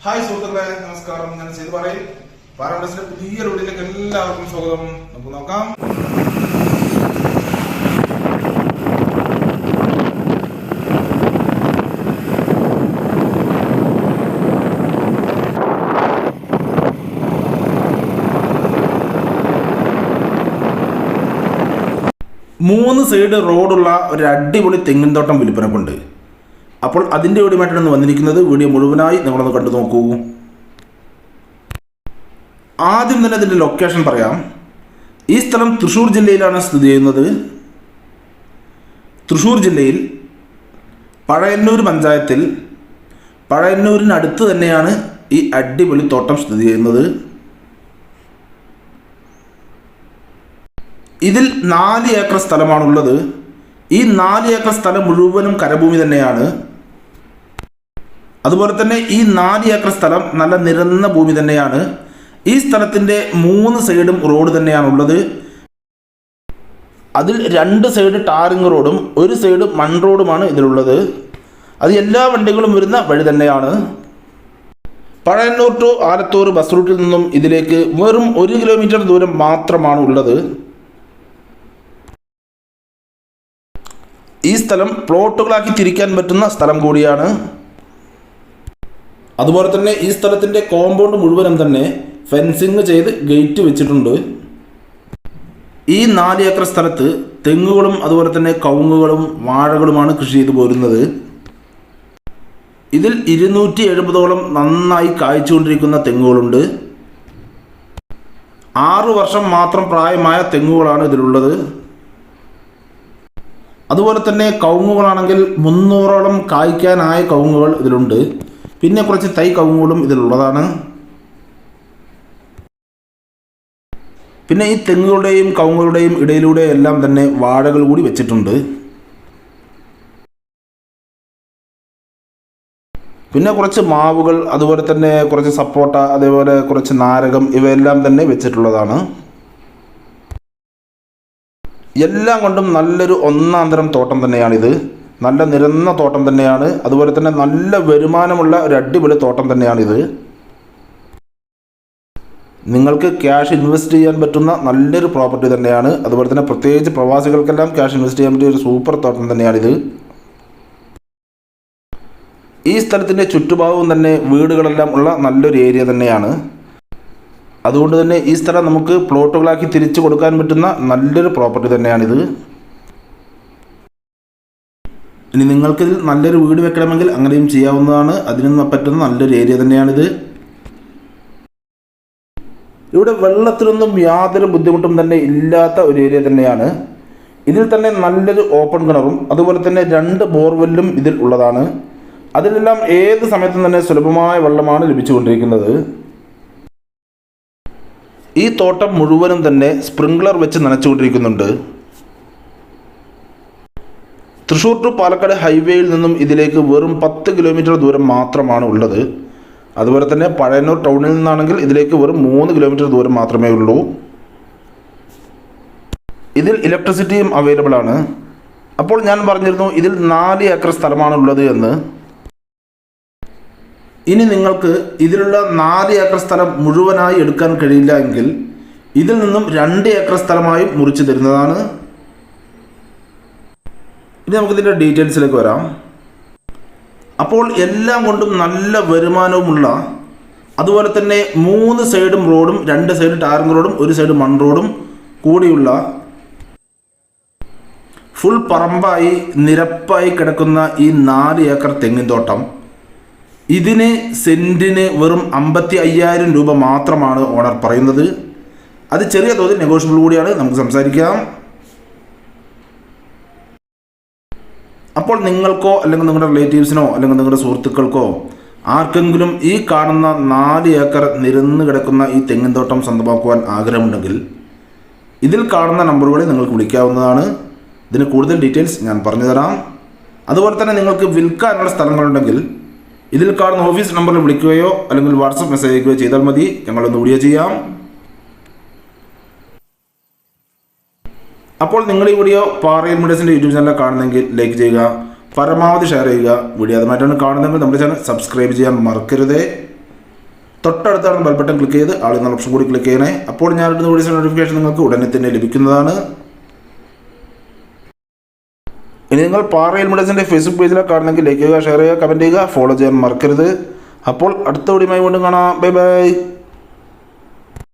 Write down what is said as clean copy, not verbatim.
Hi സുഹൃത്തുക്കളെ, നമസ്കാരം. ഞാൻ ചെയ്തു പറയും പാരമ്പര്യത്തിന്റെ പുതിയ വീഡിയോയിലേക്ക് എല്ലാവർക്കും സ്വാഗതം. നമുക്ക് നോക്കാം. മൂന്ന് സൈഡ് റോഡുള്ള ഒരു അടിപൊളി തെങ്ങിൻ തോട്ടം വിൽപ്പനക്കുണ്ട്. അപ്പോൾ അതിൻ്റെ വീഡിയോമായിട്ടാണ് വന്നിരിക്കുന്നത്. വീഡിയോ മുഴുവനായി നിങ്ങളൊന്ന് കണ്ടു നോക്കൂ. ആദ്യം തന്നെ അതിൻ്റെ ലൊക്കേഷൻ പറയാം. ഈ സ്ഥലം തൃശ്ശൂർ ജില്ലയിലാണ് സ്ഥിതി ചെയ്യുന്നത്. തൃശ്ശൂർ ജില്ലയിൽ പഴയന്നൂർ പഞ്ചായത്തിൽ പഴയന്നൂരിനടുത്ത് തന്നെയാണ് ഈ അടിപൊളി തോട്ടം സ്ഥിതി ചെയ്യുന്നത്. ഇതിൽ 4 ഏക്കർ സ്ഥലമാണുള്ളത്. ഈ 4 ഏക്കർ സ്ഥലം മുഴുവനും കരഭൂമി തന്നെയാണ്. അതുപോലെ തന്നെ ഈ 4 ഏക്കർ സ്ഥലം നല്ല നിരന്ന ഭൂമി തന്നെയാണ്. ഈ സ്ഥലത്തിൻ്റെ 3 സൈഡും റോഡ് തന്നെയാണുള്ളത്. അതിൽ 2 സൈഡ് ടാറിങ് റോഡും 1 സൈഡ് മൺ റോഡുമാണ് ഇതിലുള്ളത്. അത് എല്ലാ വണ്ടികളും വരുന്ന വഴി തന്നെയാണ്. പഴയന്നൂർ ടു ആലത്തൂർ ബസ് റൂട്ടിൽ നിന്നും ഇതിലേക്ക് വെറും 1 കിലോമീറ്റർ ദൂരം മാത്രമാണ് ഉള്ളത്. ഈ സ്ഥലം പ്ലോട്ടുകളാക്കി തിരിക്കാൻ പറ്റുന്ന സ്ഥലം കൂടിയാണ്. അതുപോലെ തന്നെ ഈ സ്ഥലത്തിൻ്റെ കോമ്പൗണ്ട് മുഴുവനും തന്നെ ഫെൻസിങ് ചെയ്ത് ഗേറ്റ് വെച്ചിട്ടുണ്ട്. ഈ 4 ഏക്കർ സ്ഥലത്ത് തെങ്ങുകളും അതുപോലെ തന്നെ കവുങ്ങുകളും വാഴകളുമാണ് കൃഷി ചെയ്തു പോരുന്നത്. ഇതിൽ 270ഓളം നന്നായി കായ്ച്ചുകൊണ്ടിരിക്കുന്ന തെങ്ങുകളുണ്ട്. 6 വർഷം മാത്രം പ്രായമായ തെങ്ങുകളാണ് ഇതിലുള്ളത്. അതുപോലെ തന്നെ കവുങ്ങുകളാണെങ്കിൽ 300ഓളം കായ്ക്കാനായ കവുങ്ങുകൾ ഇതിലുണ്ട്. പിന്നെ കുറച്ച് തൈ കവുങ്ങുകളും ഇതിലുള്ളതാണ്. പിന്നെ ഈ തെങ്ങുകളുടെയും കവുങ്ങുകളുടെയും ഇടയിലൂടെ എല്ലാം തന്നെ വാഴകൾ കൂടി വെച്ചിട്ടുണ്ട്. പിന്നെ കുറച്ച് മാവുകൾ, അതുപോലെ തന്നെ കുറച്ച് സപ്പോട്ട, അതേപോലെ കുറച്ച് നാരകം, ഇവയെല്ലാം തന്നെ വെച്ചിട്ടുള്ളതാണ്. എല്ലാം കൊണ്ടും നല്ലൊരു ഒന്നാന്തരം തോട്ടം തന്നെയാണിത്. നല്ല നിരന്ന തോട്ടം തന്നെയാണ്. അതുപോലെ തന്നെ നല്ല വരുമാനമുള്ള ഒരു അടിപൊളി തോട്ടം തന്നെയാണിത്. നിങ്ങൾക്ക് ക്യാഷ് ഇൻവെസ്റ്റ് ചെയ്യാൻ പറ്റുന്ന നല്ലൊരു പ്രോപ്പർട്ടി തന്നെയാണ്. അതുപോലെ തന്നെ പ്രത്യേകിച്ച് പ്രവാസികൾക്കെല്ലാം ക്യാഷ് ഇൻവെസ്റ്റ് ചെയ്യാൻ പറ്റിയ ഒരു സൂപ്പർ തോട്ടം തന്നെയാണിത്. ഈ സ്ഥലത്തിൻ്റെ ചുറ്റുഭാഗവും തന്നെ വീടുകളെല്ലാം ഉള്ള നല്ലൊരു ഏരിയ തന്നെയാണ്. അതുകൊണ്ട് തന്നെ ഈ സ്ഥലം നമുക്ക് പ്ലോട്ടുകളാക്കി തിരിച്ചു കൊടുക്കാൻ പറ്റുന്ന നല്ലൊരു പ്രോപ്പർട്ടി തന്നെയാണിത്. ഇനി നിങ്ങൾക്കിതിൽ നല്ലൊരു വീട് വെക്കണമെങ്കിൽ അങ്ങനെയും ചെയ്യാവുന്നതാണ്. അതിനൊന്നും പറ്റുന്ന നല്ലൊരു ഏരിയ തന്നെയാണിത്. ഇവിടെ വെള്ളത്തിനൊന്നും യാതൊരു ബുദ്ധിമുട്ടും തന്നെ ഇല്ലാത്ത ഒരു ഏരിയ തന്നെയാണ്. ഇതിൽ തന്നെ നല്ലൊരു ഓപ്പൺ കിണറും അതുപോലെ തന്നെ 2 ബോർവെല്ലും ഇതിൽ ഉള്ളതാണ്. അതിലെല്ലാം ഏത് സമയത്തും തന്നെ സുലഭമായ വെള്ളമാണ് ലഭിച്ചുകൊണ്ടിരിക്കുന്നത്. ഈ തോട്ടം മുഴുവനും തന്നെ സ്പ്രിംഗ്ലർ വെച്ച് നനച്ചുകൊണ്ടിരിക്കുന്നുണ്ട്. തൃശ്ശൂർ ടു പാലക്കാട് ഹൈവേയിൽ നിന്നും ഇതിലേക്ക് വെറും 10 കിലോമീറ്റർ ദൂരം മാത്രമാണ് ഉള്ളത്. അതുപോലെ തന്നെ പഴയന്നൂർ ടൗണിൽ നിന്നാണെങ്കിൽ ഇതിലേക്ക് വെറും 3 കിലോമീറ്റർ ദൂരം മാത്രമേ ഉള്ളൂ. ഇതിൽ ഇലക്ട്രിസിറ്റിയും അവൈലബിൾ ആണ്. അപ്പോൾ ഞാൻ പറഞ്ഞിരുന്നു ഇതിൽ 4 ഏക്കർ സ്ഥലമാണ് ഉള്ളത് എന്ന്. ഇനി നിങ്ങൾക്ക് ഇതിലുള്ള 4 ഏക്കർ സ്ഥലം മുഴുവനായി എടുക്കാൻ കഴിയില്ല എങ്കിൽ ഇതിൽ നിന്നും 2 ഏക്കർ സ്ഥലമായും മുറിച്ചു തരുന്നതാണ്. ഇനി നമുക്കിതിൻ്റെ ഡീറ്റെയിൽസിലേക്ക് വരാം. അപ്പോൾ എല്ലാം കൊണ്ടും നല്ല വരുമാനവുമുള്ള, അതുപോലെ തന്നെ 3 സൈഡും റോഡും 2 സൈഡ് ടാറിങ് റോഡും 1 സൈഡ് മൺ റോഡും കൂടിയുള്ള ഫുൾ പറമ്പായി നിരപ്പായി കിടക്കുന്ന ഈ 4 ഏക്കർ തെങ്ങിൻ തോട്ടം, ഇതിന് സെൻറ്റിന് വെറും 55,000 രൂപ മാത്രമാണ് ഓണർ പറയുന്നത്. അത് ചെറിയ തോതിൽ നെഗോഷ്യബിൾ കൂടിയാണ്. നമുക്ക് സംസാരിക്കാം. അപ്പോൾ നിങ്ങൾക്കോ അല്ലെങ്കിൽ നിങ്ങളുടെ റിലേറ്റീവ്സിനോ അല്ലെങ്കിൽ നിങ്ങളുടെ സുഹൃത്തുക്കൾക്കോ ആർക്കെങ്കിലും ഈ കാണുന്ന 4 ഏക്കർ നിരന്ന് കിടക്കുന്ന ഈ തെങ്ങിൻ തോട്ടം സ്വന്തമാക്കുവാൻ ആഗ്രഹമുണ്ടെങ്കിൽ ഇതിൽ കാണുന്ന നമ്പറുകളിൽ നിങ്ങൾക്ക് വിളിക്കാവുന്നതാണ്. ഇതിന് കൂടുതൽ ഡീറ്റെയിൽസ് ഞാൻ പറഞ്ഞു തരാം. അതുപോലെ തന്നെ നിങ്ങൾക്ക് വിൽക്കാനുള്ള സ്ഥലങ്ങളുണ്ടെങ്കിൽ ഇതിൽ കാണുന്ന ഓഫീസ് നമ്പറിൽ വിളിക്കുകയോ അല്ലെങ്കിൽ വാട്സപ്പ് മെസ്സേജ് അയക്കുകയോ ചെയ്താൽ മതി. ഞങ്ങളൊന്ന് വീഡിയോ ചെയ്യാം. അപ്പോൾ നിങ്ങൾ ഈ വീഡിയോ പാറയിൽ മീഡിയസിൻ്റെ യൂട്യൂബ് ചാനൽ കാണുന്നെങ്കിൽ ലൈക്ക് ചെയ്യുക, പരമാവധി ഷെയർ ചെയ്യുക. വീഡിയോ അതുമായിട്ടാണ് കാണുന്നതെങ്കിൽ നമ്മുടെ ചാനൽ സബ്സ്ക്രൈബ് ചെയ്യാൻ മറക്കരുത്. തൊട്ടടുത്താണ് ബെൽ ബട്ടൺ ക്ലിക്ക് ചെയ്ത് ആളുകൾ ഓപ്ഷൻ കൂടി ക്ലിക്ക് ചെയ്യണേ. അപ്പോൾ ഞാനിടുന്ന വീഡിയോസിൻ്റെ നോട്ടിഫിക്കേഷൻ നിങ്ങൾക്ക് ഉടനെ തന്നെ ലഭിക്കുന്നതാണ്. ഇനി നിങ്ങൾ പാറയിൽ മീഡിയസിൻ്റെ ഫേസ്ബുക്ക് പേജിലൊക്കെ കാണണമെങ്കിൽ ലൈക്ക് ചെയ്യുക, ഷെയർ ചെയ്യുക, കമൻറ്റ് ചെയ്യുക, ഫോളോ ചെയ്യാൻ മറക്കരുത്. അപ്പോൾ അടുത്ത വീഡിയോയുമായി വീണ്ടും കാണാം. Bye bye.